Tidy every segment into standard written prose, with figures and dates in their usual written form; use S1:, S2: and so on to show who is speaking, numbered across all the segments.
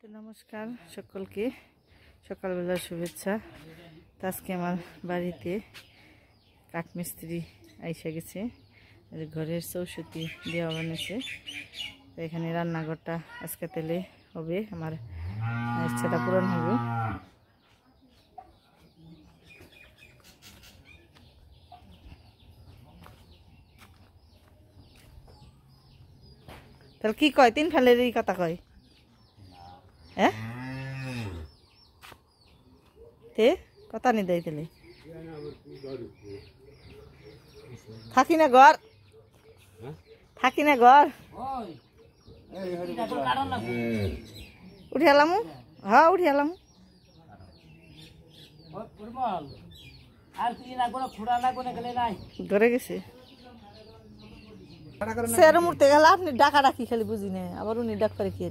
S1: তো নমস্কার সকলকে, সকালবেলার শুভেচ্ছা। তো আজকে আমার বাড়িতে কাঠমিস্ত্রি আইসা গেছে, ঘরের চৌষট্টি দেওয়া বানিয়েছে। তো এখানে রান্নাঘরটা আজকে তেলে হবে, আমার ইচ্ছাটা পূরণ হবে। তাহলে কি কয়, তিন ফেলের এই কথা কয়? হ্যাঁ, তে কথা নি দেয় তাহলে থাকি না ঘর, থাকি না ঘর উঠে এলাম। হ্যাঁ উঠে এলাম। ঘরে গেছে স্যার মুড়তে গেল, আপনি ডাকা ডাকি খালি বুঝি না, আবার উনি ডাক পারে কি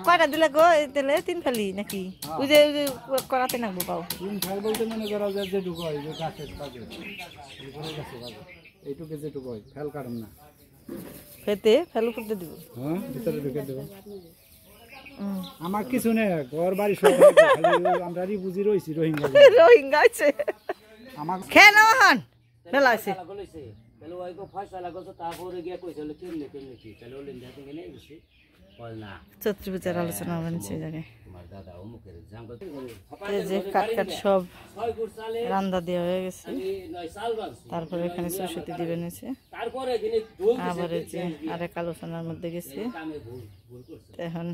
S1: কয়টা দিলে গো? দিলে তিন ফালি নাকি? ওই যে করাতে নাকবো পাও
S2: তিন ফাল বলতে মনে করা যায় যেটুকু হয় যে গাছের কাজে এইটুকু যেটুকু হয় ফেল কাটুন না,
S1: খেতে ফেলু করতে দিব।
S2: হ্যাঁ ভিতরে ঢুকে দেবো। আমার কিছু নেই, ঘর বাড়ি সব আমরা বুঝি রয়েছি রোহিঙ্গা
S1: রোহিঙ্গা আছে
S2: আমার
S1: খেয়ে নাও হন বেলা আছে। চৈত্র পূজার আলোচনা বানিয়েছে জায়গায়, যে কাঠ কাঠ সব রান্না দেওয়া হয়ে গেছে। তারপরে এখানে সরস্বতী দিবে নিয়েছে, আবার যে আরেক আলোচনার মধ্যে গেছে। এখন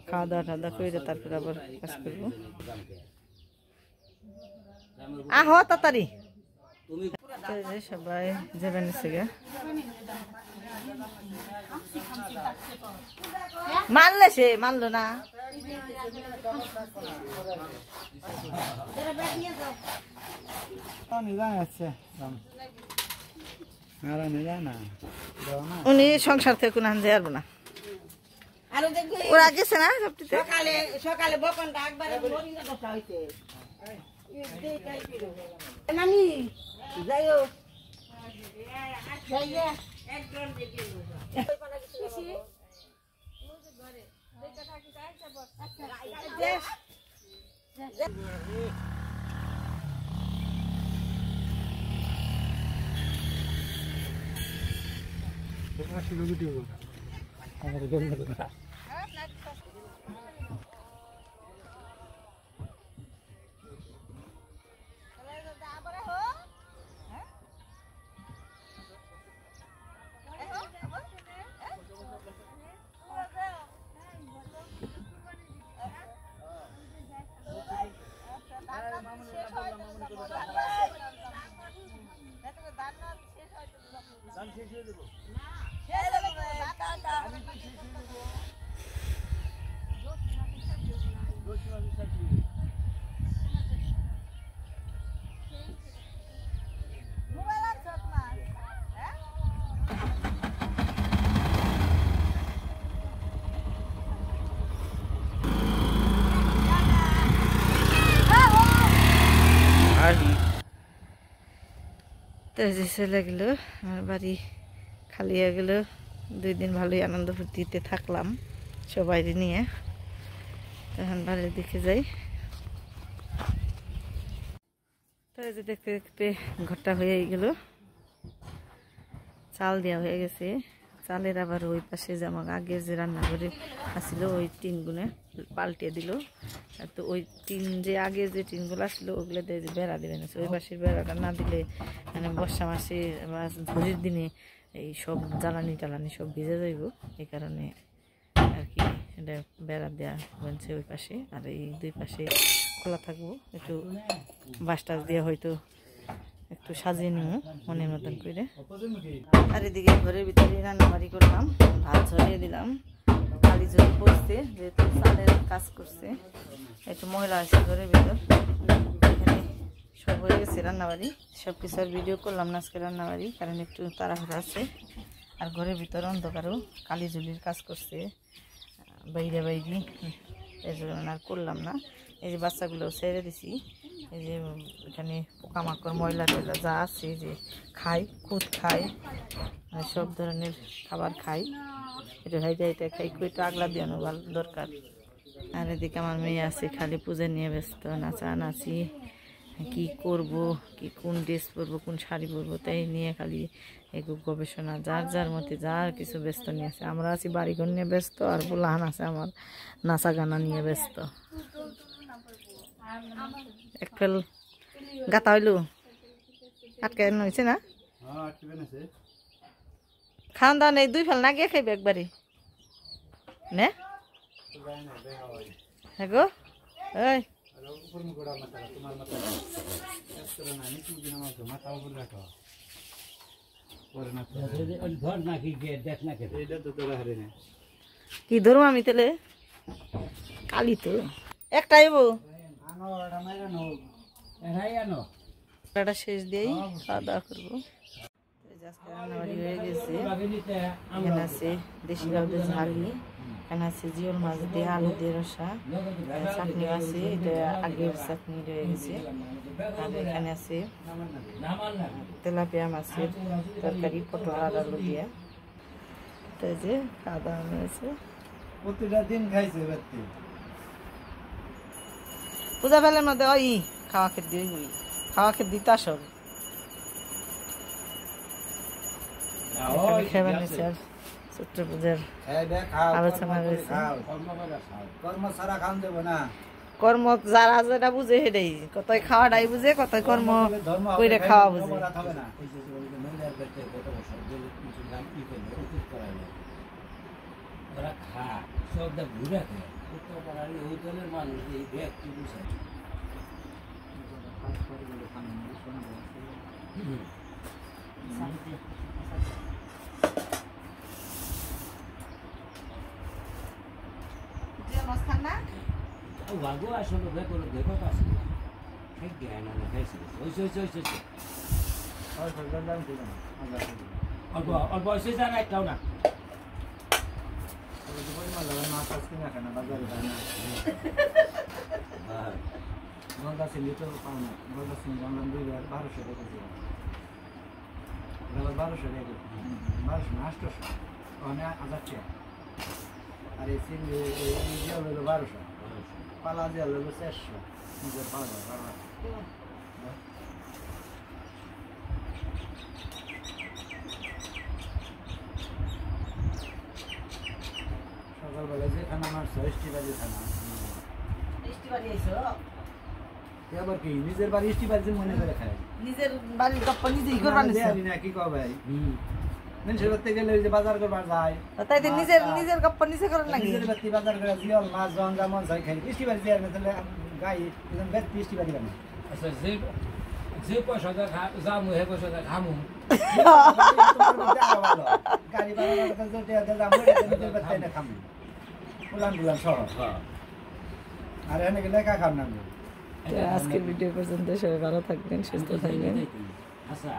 S1: খাওয়া দাওয়া টাওয়া করে তারপরে আবার কাজ করবো। আহ তাড়াতাড়ি সবাই যাবেন গে, মানলে সে মানলো না। উনি সংসার থেকে কোনো আনতে পারবো না, ওরা গেছে না সকালে সকালে বকনটা একবারে হয়েছে নানি যাইও চলে গেল। আমার বাড়ি খালি হয়ে গেল। 2 দিন ভালোই আনন্দ ফুর্তিতে থাকলাম সবাই নিয়ে। এখন বাড়ির দিকে যাই। তো এই যে দেখতে দেখতে ঘরটা হয়ে গেল, চাল দেওয়া হয়ে গেছে। চালের আবার ওই পাশে যে আমার আগের যে রান্নাঘরে আসছিল ওই টিনগুলো পাল্টে দিল। তো ওই টিন যে আগে যে টিনগুলো আসলো ওগুলো দিয়ে বেড়া দিবেন, ওই পাশের বেড়াটা না দিলে মানে বর্ষা মাসে বা ঝড়ের দিনে এই সব জ্বালানি টালানি সব ভিজে যাইব, এই কারণে আর কি এটা বেড়া দেওয়া বলছে ওই পাশে। আর এই 2 পাশে খোলা থাকবো, একটু বাঁশ টাস দিয়ে হয়তো একটু সাজিয়ে নিব মনের মতন করে। আর এদিকে ঘরের ভিতরে রান্নাবাড়ি করলাম, ভাত ঝরিয়ে দিলাম। কালি ঝোল করছে, যেহেতু চালের কাজ করছে, একটু ময়লা আছে ঘরের ভিতর। এখানে সব হয়ে গেছে রান্নাবাড়ি, সব কিছু আর ভিডিও করলাম না আজকে রান্নাবাড়ি, কারণ একটু তাড়াহুড়া আছে। আর ঘরের ভিতরে অন্ধকারও কালি ঝুলির কাজ করছে বাইরে বাইরে, এই জন্য আর করলাম না। এই যে বাচ্চাগুলো ছেড়ে দিছি, এই যে এখানে পোকামাকড় ময়লা টয়লা যা আছে এই যে খাই, খুদ খাই, আর সব ধরনের খাবার খাই। এটা ভাইটা এটা খাই, একটু আগলা দিয়ে ভালো দরকার। আর এদিকে আমার মেয়ে আছে খালি পূজা নিয়ে ব্যস্ত, নাচানাচি, কি করব, কি কোন ড্রেস পরবো, কোন শাড়ি পরবো, তাই নিয়ে খালি একটু গবেষণা, যার যার মতে যার কিছু ব্যস্ত নিয়ে আছে। আমরা আছি বাড়িঘর নিয়ে ব্যস্ত, আর পোলাহান আছে আমার নাচা গানা নিয়ে ব্যস্ত। এক ফেল গাতা হইল আটকায় হয়েছে না, খাওয়ান দাওয়া নেই, 2 ফেল না গিয়ে খাইবে একবারে নে। হ্যাঁ গো এই কি ধরবো আমি তাহলে, কালি তো একটাই শেষ দিয়েই খাওয়া দাওয়া করবো। রান্নাবাড়ি হয়ে গেছে, এখানে আছে দেশি গাউদের ঝালি, এখানে আছে জিওল মাছ দিয়ে আলু দিয়ে রসা, চাটনি আছে, এটা আগের চাটনি রয়ে গেছে। আর এখানে আছে তেলাপিয়া মাছের তরকারি, পটল আর আলু দিয়ে। এটা যে খাওয়া দাওয়া হয়েছে,
S2: প্রতিটা দিন খাইছে
S1: পূজা বেলার মধ্যে ওই খাওয়া খেতে দিয়ে খাওয়া খেতে দিতে আসো খেয়ে নিচ্ছে। আর ছোট্ট পূজার আলোচনা রয়েছে, কর্ম যারা যেটা বুঝে সেটাই, কত খাওয়াটাই বুঝে, কত কর্ম করে খাওয়া বুঝে।
S3: Lagu asal tu kalau dekor pasti, kayak gimana nak kayak sih? Apa sih jangan tahu nak?
S2: পালা দিয়ে হলো 400 নিজের পালা সকালবেলা যে খানা আমার 60 বাজে খানা আবার কি নিজের বাড়ি বাড়িতে মনে করে খায়,
S1: নিজের বাড়ির গপ্পা নিজেই করবা
S2: না কি কও ভাই? মানুষের বাড়িতে গেলে ওই যে বাজার করবার যায়,
S1: তাই তো নিজের গপ্পা নিজে করেন নাকি?
S2: নিজের বাড়ি বাজার করে জিয়ল মাছ জঙ্গা মন চাই খাই, বাড়ি যায় না তাহলে গাই একদম ব্যক্তি বাড়ি বানি।
S3: আচ্ছা যে পয়সাটা যামু হে পয়সাটা খামু,
S2: গাড়ি ভাড়া খামু বুলান সহ। আর এনে গেলে একা খাম না।
S1: আজকের ভিডিও পর্যন্ত সবাই ভালো থাকবেন, সুস্থ থাকবেন।
S3: আচ্ছা